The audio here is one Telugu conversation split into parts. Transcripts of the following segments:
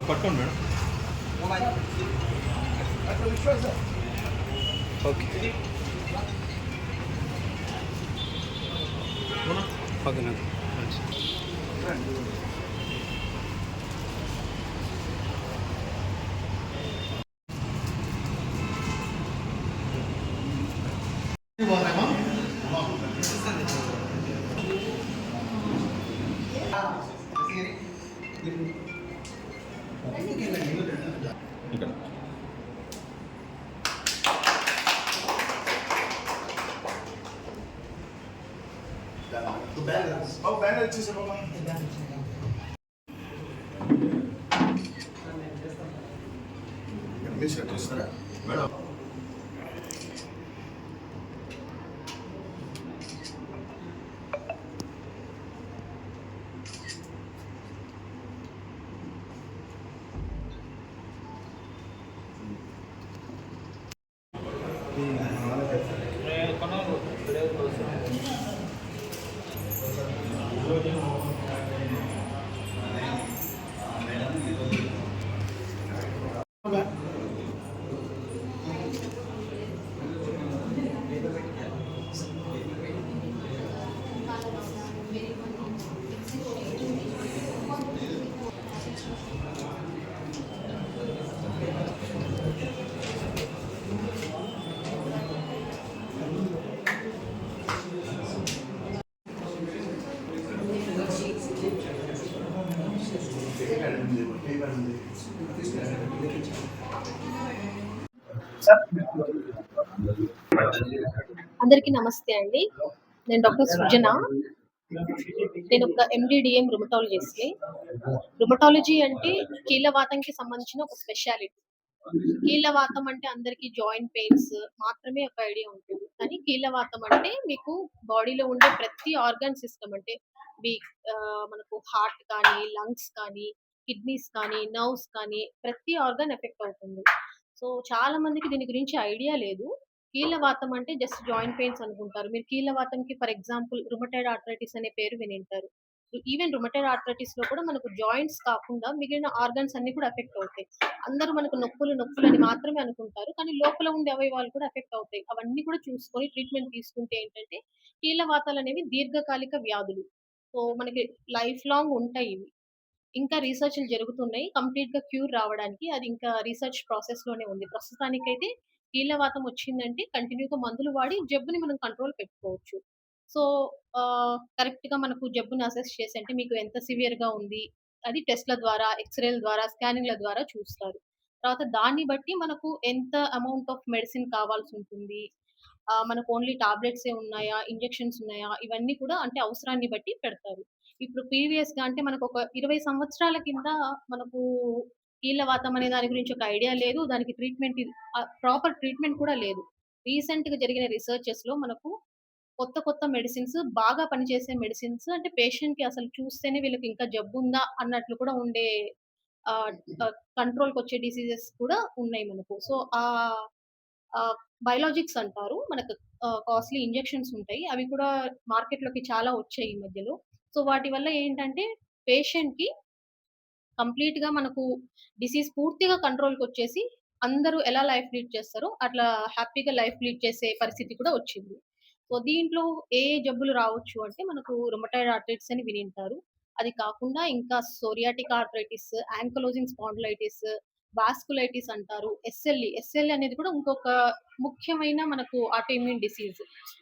పట్టుకోండి మేడం. ఓకే ఓకేనా. ఇక్కడ బ్యానర్ వచ్చేసా బాబా. మీరు షర్ట్ ఇస్తారా మేడం? అందరికీ నమస్తే అండి. నేను డాక్టర్ సృజన. నేను ఒక ఎండీడీఎం రుమటాలజిస్ట్‌ని. రుమటాలజీ అంటే కీళ్ళవాతంకి సంబంధించిన ఒక స్పెషాలిటీ. కీళ్ళవాతం అంటే అందరికి జాయింట్ పెయిన్స్ మాత్రమే ఒక ఐడియా ఉంటుంది. కానీ కీళ్ళవాతం అంటే మీకు బాడీలో ఉండే ప్రతి ఆర్గాన్ సిస్టమ్ అంటే మీ మనకు హార్ట్ కానీ, లంగ్స్ కానీ, కిడ్నీస్ కానీ, నర్వ్స్ కానీ ప్రతి ఆర్గాన్ ఎఫెక్ట్ అవుతుంది. సో చాలా మందికి దీని గురించి ఐడియా లేదు. కీళ్ళవాతం అంటే జస్ట్ జాయింట్ పెయిన్స్ అనుకుంటారు. మీరు కీళ్ళవాతంకి ఫర్ ఎగ్జాంపుల్ రుమటాయిడ్ ఆర్థరైటిస్ అనే పేరు వినుంటారు. ఈవెన్ రుమటాయిడ్ ఆర్థరైటిస్‌లో కూడా మనకు జాయింట్స్ కాకుండా మిగిలిన ఆర్గాన్స్ అన్నీ కూడా ఎఫెక్ట్ అవుతాయి. అందరూ మనకు నొప్పులు, నొప్పులని మాత్రమే అనుకుంటారు. కానీ లోపల ఉండే అవయవాలు కూడా ఎఫెక్ట్ అవుతాయి. అవన్నీ కూడా చూసుకొని ట్రీట్‌మెంట్ తీసుకుంటే ఏంటంటే కీళ్ళవాతాలనేవి దీర్ఘకాలిక వ్యాధులు. సో మనకి లైఫ్ లాంగ్ ఉంటాయి ఇవి. ఇంకా రీసెర్చ్‌లు జరుగుతున్నాయి. కంప్లీట్‌గా క్యూర్ రావడానికి. అది ఇంకా రీసెర్చ్ ప్రాసెస్‌లోనే ఉంది. ప్రస్తుతానికైతే కీళ్ళవాతం వచ్చిందంటే కంటిన్యూ‌గా మందులు వాడి జబ్బుని మనం కంట్రోల్ పెట్టుకోవచ్చు. సో, కరెక్ట్‌గా మనకు జబ్బుని అసెస్ చేసి అంటే మీకు ఎంత సివియర్‌గా ఉంది, అది టెస్ట్‌ల ద్వారా, ఎక్స్‌రేల ద్వారా, స్కానింగ్‌ల ద్వారా చూస్తారు. తర్వాత దాన్ని బట్టి మనకు ఎంత అమౌంట్ ఆఫ్ మెడిసిన్ కావాల్సుంటుంది. మనకు ఓన్లీ టాబ్లెట్సే ఉన్నాయా? ఇంజెక్షన్స్ ఉన్నాయా? ఇవన్నీ కూడా అంటే అవసరాన్ని బట్టి పెడతారు. ఇప్పుడు ప్రీవియస్‌గా అంటే మనకొక 20 సంవత్సరాల కింద మనకు కీళ్ళవాతం అనే దాని గురించి ఒక ఐడియా లేదు. దానికి ప్రాపర్ ట్రీట్మెంట్ కూడా లేదు. రీసెంట్‌గా జరిగిన రిసర్చెస్‌లో మనకు కొత్త కొత్త మెడిసిన్స్ బాగా పనిచేసే మెడిసిన్స్ అంటే పేషెంట్‌కి అసలు చూస్తేనే వీళ్ళకి ఇంకా జబ్బుందా అన్నట్లు కూడా ఉండే ఆహ్, ఆహ్, కంట్రోల్‌కొచ్చే డిసీజెస్ కూడా ఉన్నాయి మనకు. సో, బయోలాజిక్స్ అంటారు. మనకు కాస్ట్‌లీ ఇంజెక్షన్స్ ఉంటాయి. అవి కూడా మార్కెట్‌లోకి చాలా వచ్చాయి ఈ మధ్యలో. సో, వాటి వల్ల ఏంటంటే పేషెంట్‌కి కంప్లీట్‌గా మనకు డిసీజ్ పూర్తిగా కంట్రోల్‌కొచ్చేసి అందరూ ఎలా లైఫ్ లీడ్ చేస్తారో అట్లా హ్యాపీగా లైఫ్ లీడ్ చేసే పరిస్థితి కూడా వచ్చింది. సో, దీంట్లో ఏ ఏ జబ్బులు రావచ్చు అంటే మనకు రుమటాయిడ్ ఆర్థరైటిస్ అని వినింటారు. అది కాకుండా ఇంకా psoriatic arthritis, ankylosing spondylitis, vasculitis అంటారు. ఎస్ఎల్ఈ అనేది కూడా ఇంకొక ముఖ్యమైన మనకు ఆటోఇమ్యూన్ డిసీజ్.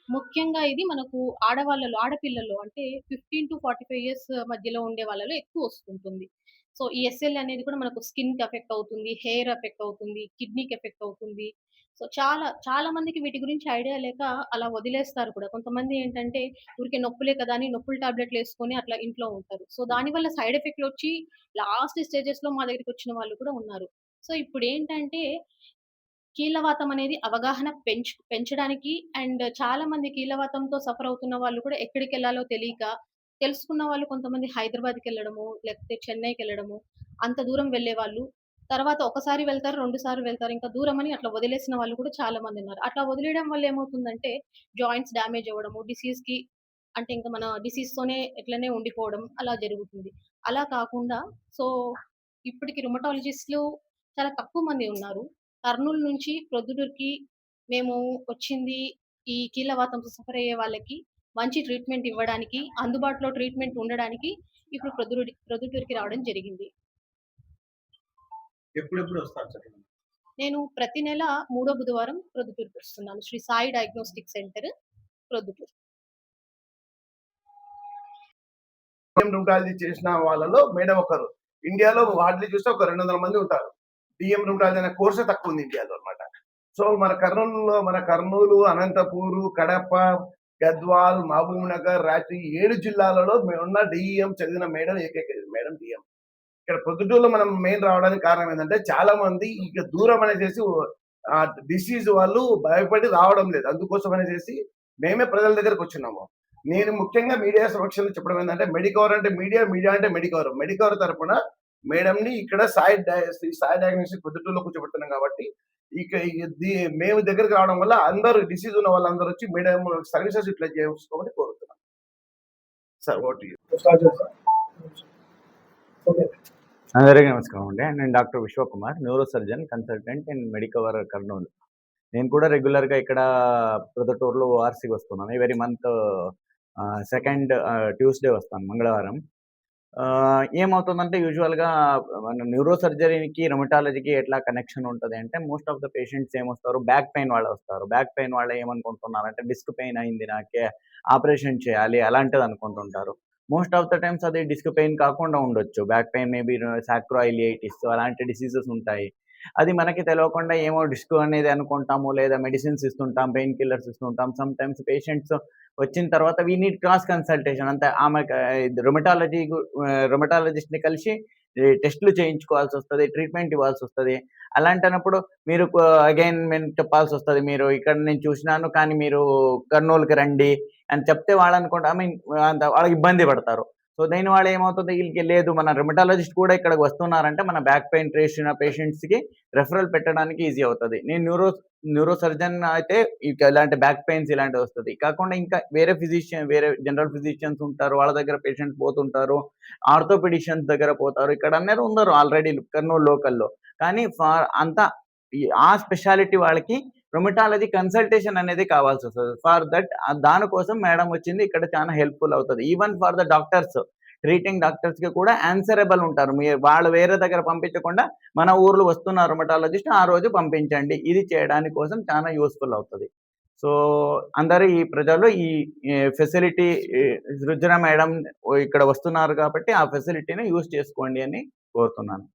ముఖ్యంగా ఇది మనకు ఆడపిల్లల్లో అంటే 15-45 ఇయర్స్ మధ్యలో ఉండే వాళ్ళలో ఎక్కువ వస్తుంటుంది. సో, ఈ ఎస్ఎల్ అనేది కూడా మనకు స్కిన్‌కి ఎఫెక్ట్ అవుతుంది. హెయిర్ ఎఫెక్ట్ అవుతుంది. కిడ్నీకి ఎఫెక్ట్ అవుతుంది. సో, చాలా మందికి వీటి గురించి ఐడియా లేక అలా వదిలేస్తారు కూడా. కొంతమంది ఏంటంటే ఊరికే నొప్పులే కదా అని నొప్పుల టాబ్లెట్‌లేసుకొని అట్లా ఇంట్లో ఉంటారు. సో, దానివల్ల సైడ్ ఎఫెక్ట్‌లొచ్చి లాస్ట్ స్టేజెస్‌లో మా దగ్గరికొచ్చిన వాళ్ళు కూడా ఉన్నారు. సో, ఇప్పుడేంటంటే కీళ్ళవాతం అనేది అవగాహన పెంచడానికి అండ్ చాలా మంది కీళ్ళవాతంతో సఫర్ అవుతున్న వాళ్ళు కూడా ఎక్కడికెళ్ళాలో తెలియక, తెలుసుకున్న వాళ్ళు కొంతమంది హైదరాబాద్‌కెళ్ళడము, లేకపోతే చెన్నైకెళ్ళడము, అంత దూరం వెళ్ళేవాళ్ళు. తర్వాత ఒకసారి వెళ్తారు, 2 సార్లు వెళ్తారు. ఇంకా దూరమని అట్లా వదిలేసిన వాళ్ళు కూడా చాలా మందున్నారు. అట్లా వదిలేయడం వల్ల ఏమవుతుందంటే జాయింట్స్ డ్యామేజ్ అవ్వడము, డిసీజ్‌కి అంటే ఇంక మన డిసీజ్‌తోనే ఇట్లనే ఉండిపోవడం అలా జరుగుతుంది. అలా కాకుండా సో, ఇప్పటికి రుమటాలజిస్ట్‌లు చాలా తక్కువ మంది ఉన్నారు. కర్నూలు నుంచి ప్రొద్దుటూరుకి మేము వచ్చింది ఈ కీళ్ళవాతంతో సఫర్ అయ్యే వాళ్ళకి మంచి ట్రీట్మెంట్ ఇవ్వడానికి, అందుబాటులో ట్రీట్మెంట్ ఉండడానికి ఇప్పుడు ప్రొద్దుటూరుకి రావడం జరిగింది. ఎప్పుడెప్పుడు వస్తారు సార్? నేను ప్రతి నెల మూడో బుధవారం ప్రొద్దుటూరుకొస్తున్నాను. శ్రీ సాయి డయాగ్నోస్టిక్ సెంటర్ ప్రొద్దుటూరు. రుమటాలజీ చేసిన వాళ్ళలో మేడం ఒకరు. ఇండియాలో హార్డ్లీ చూస్తే ఒక 200 మంది ఉంటారు. డిఎం రుమటాలజీ అనే కోర్సే తక్కువ ఉంది ఇండియాలో అన్నమాట. సో మన కర్నూలు, అనంతపూరు, కడప, గద్వాల్, మహబూబ్ నగర్, రాజమండ్రి 7 జిల్లాలలో మేమున్న డిఎం చదివిన మేడం ఏకైక మేడం డిఎం. ఇక్కడ పొద్దుటూరులో మనం మెయిన్ రావడానికి కారణం ఏంటంటే చాలా మంది ఇక దూరం అనేసి డిసీజ్ వాళ్ళు భయపడి రావడం లేదు. అందుకోసం అనేసి మేమే ప్రజల దగ్గరకు వచ్చినాము. నేను ముఖ్యంగా మీడియా సమక్షంలో చెప్పడం ఏంటంటే మెడికవర్ అంటే మీడియా, మీడియా అంటే మెడికవర్. మెడికవర్ తరపున మేడంని ఇక్కడ శ్రీ సాయి డయాగ్నోస్టిక్ పొద్దుటూరులో కూర్చోబెడుతున్నాం కాబట్టి ఇక మేము దగ్గరికి రావడం వల్ల అందరూ డిసీజ్ ఉన్న వాళ్ళందరూ వచ్చి మేడం సర్వీసెస్ ఇట్లా చేసుకోమని కోరుతున్నాం. సార్ ఓటు అందరికీ నమస్కారం అండి. నేను doctor Vishwakumar, neuro surgeon, consultant in Medicover Kurnool. నేను కూడా రెగ్యులర్‌గా ఇక్కడ ప్రొద్దుటూరులో ఓఆర్‌సీకి వస్తున్నాను. ఎవరీ మంత్ సెకండ్ ట్యూస్‌డే వస్తాను, మంగళవారం. ఏమవుతుందంటే యూజువల్‌గా మన న్యూరో సర్జరీకి, రొమటాలజీకి ఎట్లా కనెక్షన్ ఉంటది అంటే మోస్ట్ ఆఫ్ ద పేషెంట్స్ ఏమొస్తారు, బ్యాక్ పెయిన్ వాళ్ళు వస్తారు. బ్యాక్ పెయిన్ వాళ్ళు ఏమనుకుంటున్నారంటే డిస్క్ పెయిన్ అయింది నాకే, ఆపరేషన్ చేయాలి అలాంటిది అనుకుంటుంటారు. మోస్ట్ ఆఫ్ ద టైమ్స్ అది డిస్క్ పెయిన్ కాకుండా ఉండొచ్చు. బ్యాక్ పెయిన్ మేబీ సాక్రోయిలియటిస్ అలాంటి డిసీజెస్ ఉంటాయి. అది మనకి తెలవకుండా ఏమో డిస్క్ అనేది అనుకుంటాము, లేదా మెడిసిన్స్ ఇస్తుంటాం, పెయిన్ కిల్లర్స్ ఇస్తుంటాం. సమ్ టైమ్స్ పేషెంట్స్ వచ్చిన తర్వాత వీ నీడ్ క్రాస్ కన్సల్టేషన్. అంతే ఆమెకు రొమటాలజిస్ట్‌ని కలిసి టెస్ట్‌లు చేయించుకోవాల్సొస్తది, ట్రీట్మెంట్ ఇవ్వాల్సొస్తది. అలాంటప్పుడు మీరు అగైన్ మేము చెప్పాల్సొస్తది. మీరు ఇక్కడ నేను చూసినాను కానీ మీరు కర్నూలుకి రండి అని చెప్తే వాళ్ళనుకుంట ఐ మీన్ వాళ్ళకి ఇబ్బంది పడతారు. సో దీనివల్ల ఏమవుతుంది ఈళ్ళకి లేదు మన రొమటాలజిస్ట్ కూడా ఇక్కడికి వస్తున్నారంటే మన బ్యాక్ పెయిన్ చేసిన పేషెంట్స్‌కి రెఫరల్ పెట్టడానికి ఈజీ అవుతది. నేను న్యూరో సర్జన్ అయితే ఇలాంటి బ్యాక్ పెయిన్స్ ఇలాంటివి వస్తది. కాకుండా ఇంకా వేరే జనరల్ ఫిజిషియన్స్ ఉంటారు. వాళ్ళ దగ్గర పేషెంట్స్ పోతుంటారు. ఆర్థోపెడిషియన్స్ దగ్గర పోతారు. ఇక్కడ అందరూ ఉన్నారు ఆల్రెడీ కర్నూలు లోకల్‌లో. కానీ ఆ స్పెషాలిటీ వాళ్ళకి రొమటాలజీ కన్సల్టేషన్ అనేది కావాల్సొస్తది. ఫర్ దట్ దానికోసం మేడం వచ్చింది. ఇక్కడ చాలా హెల్ప్‌ఫుల్ అవుతది. Even for the doctors, treating డాక్టర్స్‌కి కూడా ఆన్సరబుల్ ఉంటారు. వాళ్ళు వేరే దగ్గర పంపించకుండా మన ఊర్లో వస్తున్నారు రొమటాలజిస్ట్ ఆ రోజు పంపించండి. ఇది చేయడానికి కోసం చాలా యూజ్‌ఫుల్ అవుతది. సో అందరూ ఈ ప్రజలు ఈ ఫెసిలిటీ సృజన మేడం ఇక్కడ వస్తున్నారు కాబట్టి ఆ ఫెసిలిటీని యూజ్ చేసుకోండి అని కోరుతున్నాను.